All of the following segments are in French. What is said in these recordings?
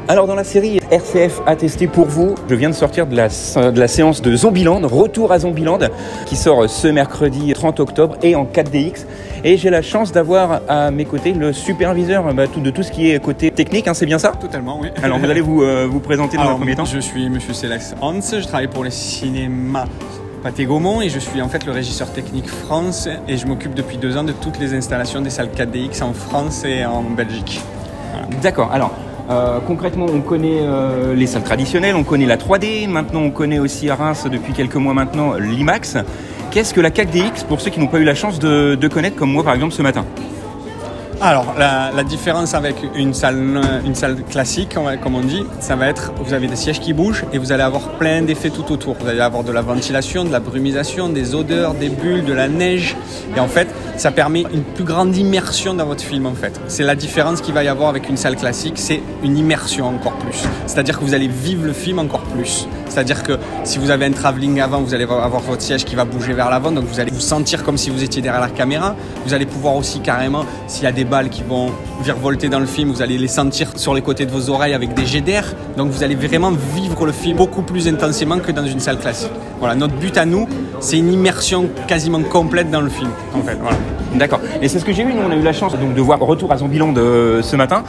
Alors dans la série RCF attesté pour vous, je viens de sortir de la séance de Zombieland, Retour à Zombieland, qui sort ce mercredi 30 octobre et en 4DX. Et j'ai la chance d'avoir à mes côtés le superviseur de tout ce qui est côté technique, hein, c'est bien ça? Totalement, oui. Alors vous allez vous présenter dans un premier temps. Je suis Monsieur Céleste Hans, je travaille pour les cinémas Pathé Gaumont et je suis en fait le régisseur technique France et je m'occupe depuis 2 ans de toutes les installations des salles 4DX en France et en Belgique. Voilà. D'accord, alors concrètement on connaît les salles traditionnelles, on connaît la 3D, maintenant on connaît aussi à Reims depuis quelques mois maintenant l'IMAX. Qu'est-ce que la 4DX pour ceux qui n'ont pas eu la chance de connaître comme moi par exemple ce matin? Alors, la différence avec une salle classique, comme on dit, ça va être, vous avez des sièges qui bougent et vous allez avoir plein d'effets tout autour. Vous allez avoir de la ventilation, de la brumisation, des odeurs, des bulles, de la neige. Et en fait, ça permet une plus grande immersion dans votre film, en fait. C'est la différence qu'il va y avoir avec une salle classique, c'est une immersion encore plus. C'est-à-dire que vous allez vivre le film encore plus. C'est-à-dire que si vous avez un travelling avant, vous allez avoir votre siège qui va bouger vers l'avant, donc vous allez vous sentir comme si vous étiez derrière la caméra. Vous allez pouvoir aussi carrément, s'il y a des balles qui vont virevolter dans le film, vous allez les sentir sur les côtés de vos oreilles avec des jets d'air. Donc vous allez vraiment vivre le film beaucoup plus intensément que dans une salle classique. Voilà, notre but à nous, c'est une immersion quasiment complète dans le film, en fait. Voilà. D'accord. Et c'est ce que j'ai vu. Nous, on a eu la chance donc, de voir Retour à Zombieland ce matin.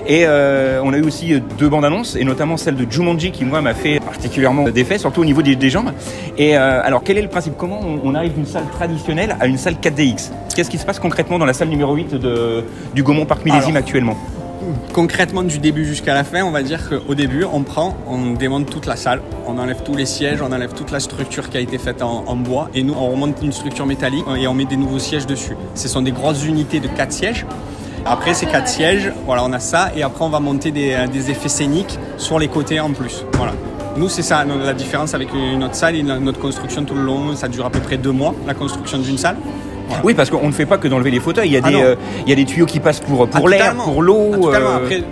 Et on a eu aussi 2 bandes annonces, et notamment celle de Jumanji qui, moi, m'a fait particulièrement d'effet, surtout au niveau des jambes. Et alors, quel est le principe? Comment on arrive d'une salle traditionnelle à une salle 4DX? Qu'est-ce qui se passe concrètement dans la salle numéro 8 du Gaumont Parc Millésime actuellement? Concrètement, du début jusqu'à la fin, on va dire qu'au début, on démonte toute la salle, on enlève tous les sièges, on enlève toute la structure qui a été faite en bois et nous, on remonte une structure métallique et on met des nouveaux sièges dessus. Ce sont des grosses unités de 4 sièges. Après ces 4 sièges, voilà, on a ça et après on va monter des effets scéniques sur les côtés en plus. Voilà. Nous, c'est ça la différence avec notre salle et notre construction tout le long. Ça dure à peu près 2 mois, la construction d'une salle. Voilà. Oui, parce qu'on ne fait pas que d'enlever les fauteuils. Il y a des tuyaux qui passent pour l'air, pour l'eau. Après,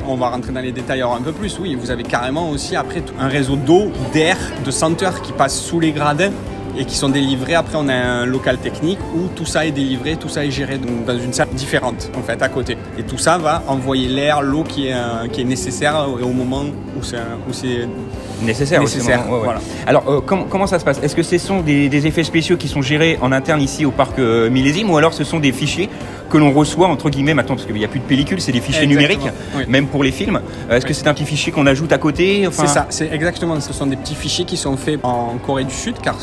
on va rentrer dans les détails un peu plus. Oui, vous avez carrément aussi après un réseau d'eau, d'air, de senteurs qui passent sous les gradins et qui sont délivrés. Après, on a un local technique où tout ça est délivré, tout ça est géré dans une salle différente, en fait, à côté. Et tout ça va envoyer l'air, l'eau qui est nécessaire au moment où c'est nécessaire. Ouais. Voilà. Alors, comment ça se passe? Est-ce que ce sont des effets spéciaux qui sont gérés en interne ici au parc Millésime, ou alors ce sont des fichiers que l'on reçoit, entre guillemets, maintenant, parce qu'il n'y a plus de pellicule, c'est des fichiers numériques, oui. Même pour les films. Est-ce que c'est un petit fichier qu'on ajoute à côté? C'est ça, c'est exactement. Ce sont des petits fichiers qui sont faits en Corée du Sud, car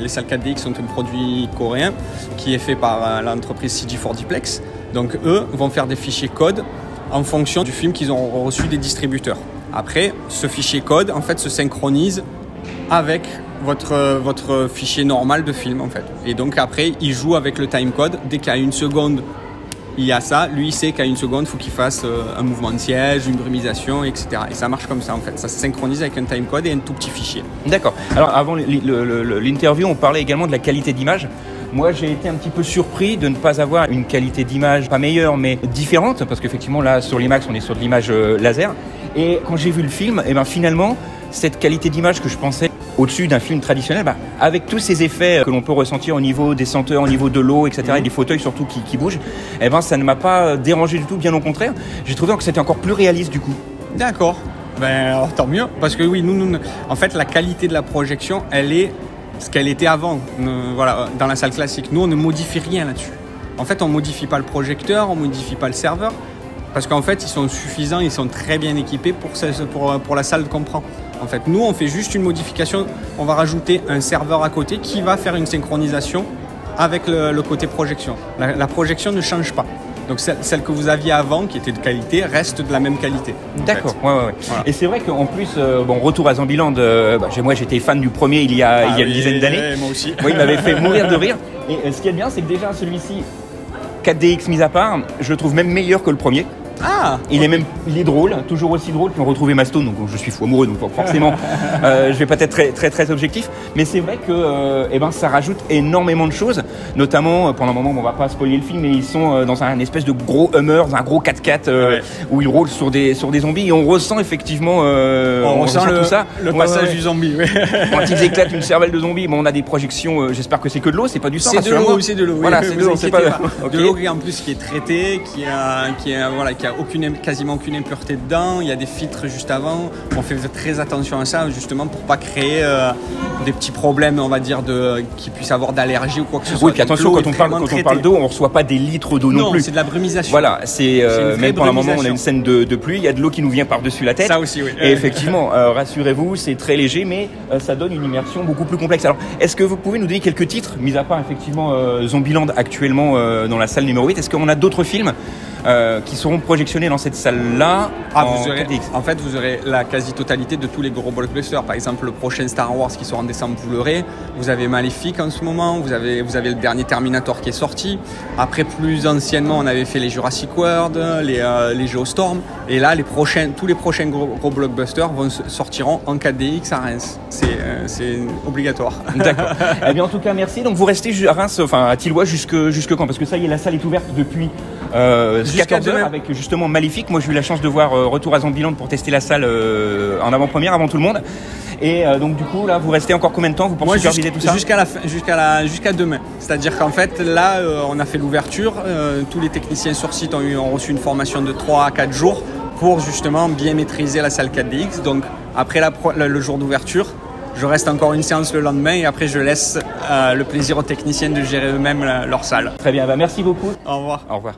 les salles 4DX sont un produit coréen qui est fait par l'entreprise CG4Dplex. Donc eux vont faire des fichiers code en fonction du film qu'ils ont reçu des distributeurs. Après, ce fichier code en fait se synchronise avec votre fichier normal de film en fait. Et donc après, il joue avec le timecode. Dès qu'il y a 1 seconde, il y a ça. Lui, il sait qu'à 1 seconde, il faut qu'il fasse un mouvement de siège, une brumisation, etc. Et ça marche comme ça en fait. Ça se synchronise avec un timecode et un tout petit fichier. D'accord. Alors avant l'interview, on parlait également de la qualité d'image. Moi, j'ai été un petit peu surpris de ne pas avoir une qualité d'image, pas meilleure, mais différente, parce qu'effectivement, là, sur l'IMAX, on est sur de l'image laser. Et quand j'ai vu le film, finalement, cette qualité d'image que je pensais au-dessus d'un film traditionnel, avec tous ces effets que l'on peut ressentir au niveau des senteurs, au niveau de l'eau, etc., et des fauteuils surtout qui bougent, ça ne m'a pas dérangé du tout, bien au contraire. J'ai trouvé que c'était encore plus réaliste du coup. D'accord. Alors, tant mieux, parce que oui, nous, en fait, la qualité de la projection, elle est ce qu'elle était avant, voilà, dans la salle classique. Nous, on ne modifie rien là-dessus. En fait, on ne modifie pas le projecteur, on ne modifie pas le serveur, parce qu'en fait, ils sont suffisants, ils sont très bien équipés pour la salle qu'on prend. En fait, nous, on fait juste une modification. On va rajouter un serveur à côté qui va faire une synchronisation avec le côté projection. La projection ne change pas. Donc celle que vous aviez avant, qui était de qualité, reste de la même qualité. D'accord, ouais. Voilà. Et c'est vrai qu'en plus, Retour à Zombieland, moi j'étais fan du premier il y a une dizaine d'années. Moi aussi. Oui, il m'avait fait mourir de rire. Et ce qui est bien, c'est que déjà celui-ci, 4DX mis à part, je le trouve même meilleur que le premier. Ah, il est drôle, toujours aussi drôle. Puis on retrouvait Mastone, donc je suis fou amoureux, donc forcément, je vais pas être très objectif. Mais c'est vrai que ça rajoute énormément de choses, notamment pendant un moment, on va pas spoiler le film, mais ils sont dans un espèce de gros Hummer, un gros 4x4 où ils roulent sur des zombies et on ressent effectivement, on ressent tout ça, le passage du zombie. Ouais. Quand ils éclatent une cervelle de zombie, on a des projections. J'espère que c'est que de l'eau, c'est pas du sang. C'est de l'eau, c'est de l'eau. Voilà, c'est de l'eau, c'est pas de l'eau en plus qui est traitée, qui a qu'il n'y a quasiment aucune impureté dedans. Il y a des filtres juste avant. On fait très attention à ça, justement, pour pas créer des petits problèmes, on va dire, qui puissent avoir d'allergie ou quoi que ce soit. Oui, puis attention, quand on parle d'eau, on ne reçoit pas des litres d'eau non plus. Non, c'est de la brumisation. Voilà, c'est même pendant un moment, on a une scène de pluie, il y a de l'eau qui nous vient par-dessus la tête. Ça aussi, oui. Et effectivement, rassurez-vous, c'est très léger, mais ça donne une immersion beaucoup plus complexe. Alors, est-ce que vous pouvez nous donner quelques titres, mis à part effectivement Zombieland actuellement dans la salle numéro 8, est-ce qu'on a d'autres films qui seront projectionnés dans cette salle-là en fait, vous aurez la quasi-totalité de tous les gros blockbusters. Par exemple, le prochain Star Wars qui sort en décembre, vous l'aurez. Vous avez Maléfique en ce moment. Vous avez le dernier Terminator qui est sorti. Après, plus anciennement, on avait fait les Jurassic World, les Geostorm. Et là, tous les prochains gros blockbusters sortiront en 4DX à Reims. C'est obligatoire. D'accord. Eh bien, en tout cas, merci. Donc, vous restez à Reims, enfin à Thillois, jusque quand? Parce que ça y est, la salle est ouverte depuis 14h avec justement Maléfique. Moi, j'ai eu la chance de voir Retour à Zombieland pour tester la salle en avant-première avant tout le monde. Et donc du coup là, vous restez encore combien de temps? Vous pensez superviser tout ça? Jusqu'à demain. C'est-à-dire qu'en fait là, on a fait l'ouverture. Tous les techniciens sur site ont reçu une formation de 3 à 4 jours pour justement bien maîtriser la salle 4DX. Donc après le jour d'ouverture, je reste encore une séance le lendemain et après je laisse le plaisir aux techniciens de gérer eux-mêmes leur salle. Très bien, merci beaucoup. Au revoir. Au revoir.